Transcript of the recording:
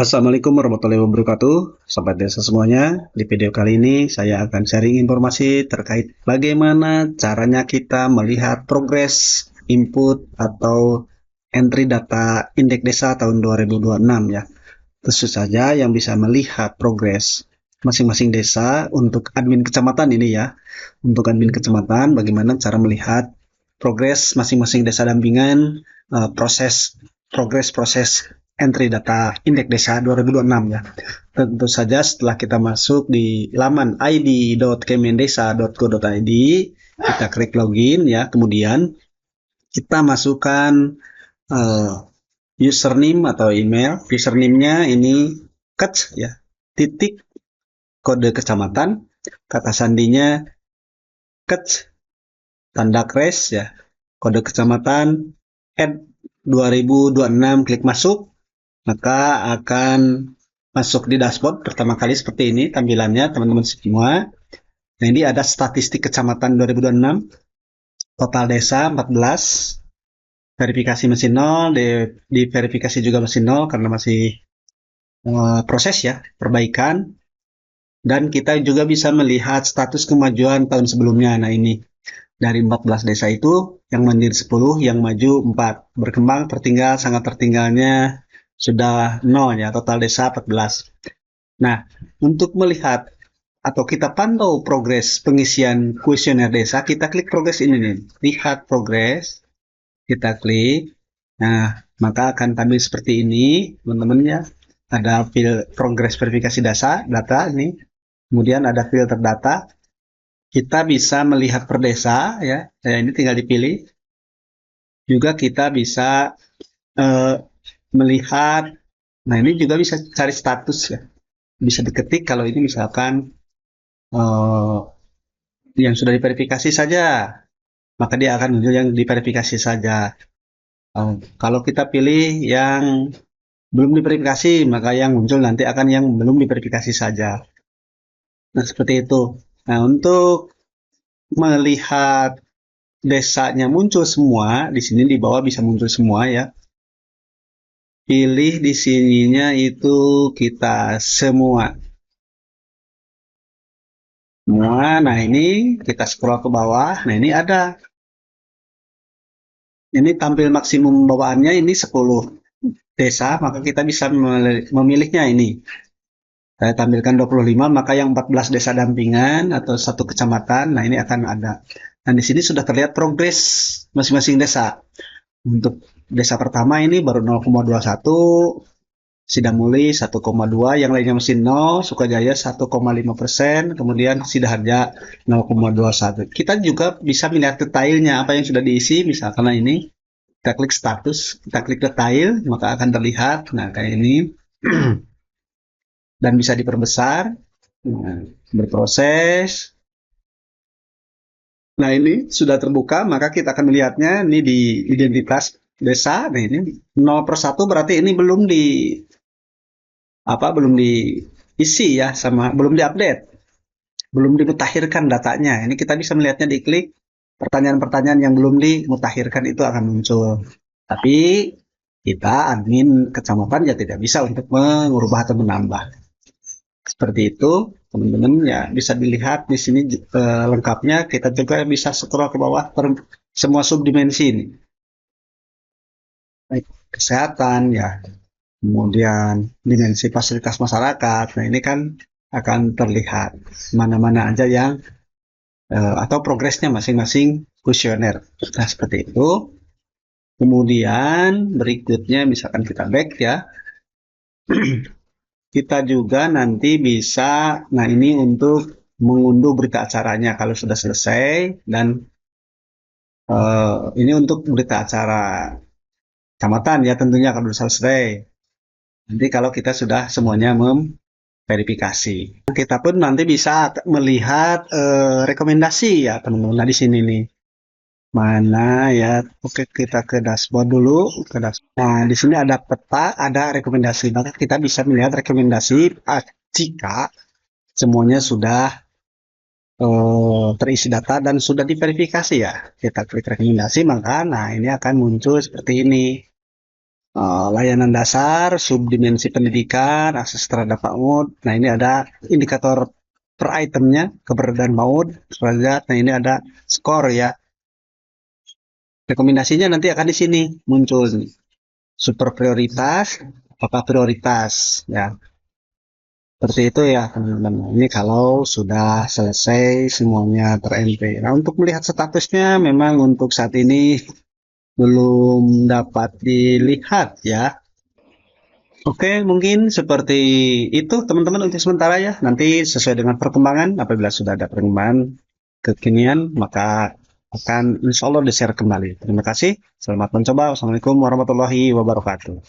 Assalamualaikum warahmatullahi wabarakatuh, Sobat Desa semuanya. Di video kali ini saya akan sharing informasi terkait bagaimana caranya kita melihat progres input atau entry data indeks desa tahun 2026 ya. Tentu saja yang bisa melihat progres masing-masing desa untuk admin kecamatan ini ya. Untuk admin kecamatan bagaimana cara melihat progres masing-masing desa dampingan, proses entry data indeks desa 2026 ya. Tentu saja setelah kita masuk di laman id.kemendesa.go.id, kita klik login ya, kemudian kita masukkan username atau email. Username-nya ini kec ya, titik kode kecamatan, kata sandinya kec tanda kres ya, kode kecamatan at 2026, klik masuk, maka akan masuk di dashboard pertama kali seperti ini tampilannya teman-teman semua. Nah, ini ada statistik kecamatan 2026, total desa 14, verifikasi masih 0, di verifikasi juga masih 0 karena masih proses ya, perbaikan. Dan kita juga bisa melihat status kemajuan tahun sebelumnya. Nah, ini dari 14 desa itu yang mandiri 10, yang maju 4. Berkembang tertinggal, sangat tertinggalnya sudah 0 ya, total desa 14. Nah, untuk melihat atau kita pantau progres pengisian kuesioner desa, kita klik progres ini nih. Lihat progres, kita klik. Nah, maka akan tampil seperti ini, teman-teman ya. Ada progres verifikasi data ini. Kemudian ada filter data. Kita bisa melihat per desa ya. Nah, ini tinggal dipilih. Juga kita bisa melihat. Nah, ini juga bisa cari status ya. Bisa diketik kalau ini misalkan yang sudah diverifikasi saja, maka dia akan muncul yang diverifikasi saja. Kalau kita pilih yang belum diverifikasi, maka yang muncul nanti akan yang belum diverifikasi saja. Nah, seperti itu. Nah, untuk melihat desanya muncul semua, di sini di bawah bisa muncul semua ya. Pilih di sininya itu kita semua. Nah, ini kita scroll ke bawah. Nah, ini ada. Ini tampil maksimum bawaannya ini 10 desa, maka kita bisa memilihnya ini. Saya tampilkan 25, maka yang 14 desa dampingan atau satu kecamatan, nah ini akan ada. Dan di sini sudah terlihat progres masing-masing desa. Untuk desa pertama ini baru 0,21, Sidamuli 1,2, yang lainnya masih 0, Sukajaya 1,5%, kemudian Sidaharja 0,21. Kita juga bisa melihat detailnya apa yang sudah diisi, misalkan ini kita klik status, kita klik detail, maka akan terlihat, nah kayak ini, dan bisa diperbesar, nah, berproses. Nah, ini sudah terbuka, maka kita akan melihatnya ini di identitas desa. Nah, ini 0/1 berarti ini belum diisi ya, sama belum diupdate, belum dimutakhirkan datanya. Ini kita bisa melihatnya di klik, pertanyaan-pertanyaan yang belum dimutakhirkan itu akan muncul. Tapi kita admin kecamatan ya tidak bisa untuk mengubah atau menambah. Seperti itu, teman-teman ya, bisa dilihat di sini lengkapnya. Kita juga bisa scroll ke bawah semua subdimensi ini. Baik kesehatan ya, kemudian dimensi fasilitas masyarakat. Nah, ini kan akan terlihat mana-mana aja yang atau progresnya masing-masing kuesioner. Nah, seperti itu. Kemudian berikutnya misalkan kita back ya. Kita juga nanti bisa, nah ini untuk mengunduh berita acaranya kalau sudah selesai, dan ini untuk berita acara kecamatan ya tentunya kalau sudah selesai. Nanti kalau kita sudah semuanya memverifikasi, kita pun nanti bisa melihat rekomendasi ya teman-teman. Nah, di sini nih mana ya, oke, kita ke dashboard dulu, ke dashboard. Nah, di sini ada peta, ada rekomendasi, maka kita bisa melihat rekomendasi jika semuanya sudah terisi data dan sudah diverifikasi ya. Kita klik rekomendasi, maka nah ini akan muncul seperti ini. layanan dasar, subdimensi pendidikan, akses terhadap PAUD. Nah, ini ada indikator per itemnya, keberadaan PAUD, derajat. Nah, ini ada skor ya. Rekomendasinya nanti akan di sini muncul super prioritas, apakah prioritas ya. Seperti itu ya teman-teman. Ini kalau sudah selesai semuanya ter-NP. Nah, untuk melihat statusnya memang untuk saat ini belum dapat dilihat ya. Oke, mungkin seperti itu teman-teman untuk sementara ya. Nanti sesuai dengan perkembangan, apabila sudah ada perkembangan kekinian, maka akan insya Allah di-share kembali. Terima kasih, selamat mencoba. Wassalamualaikum warahmatullahi wabarakatuh.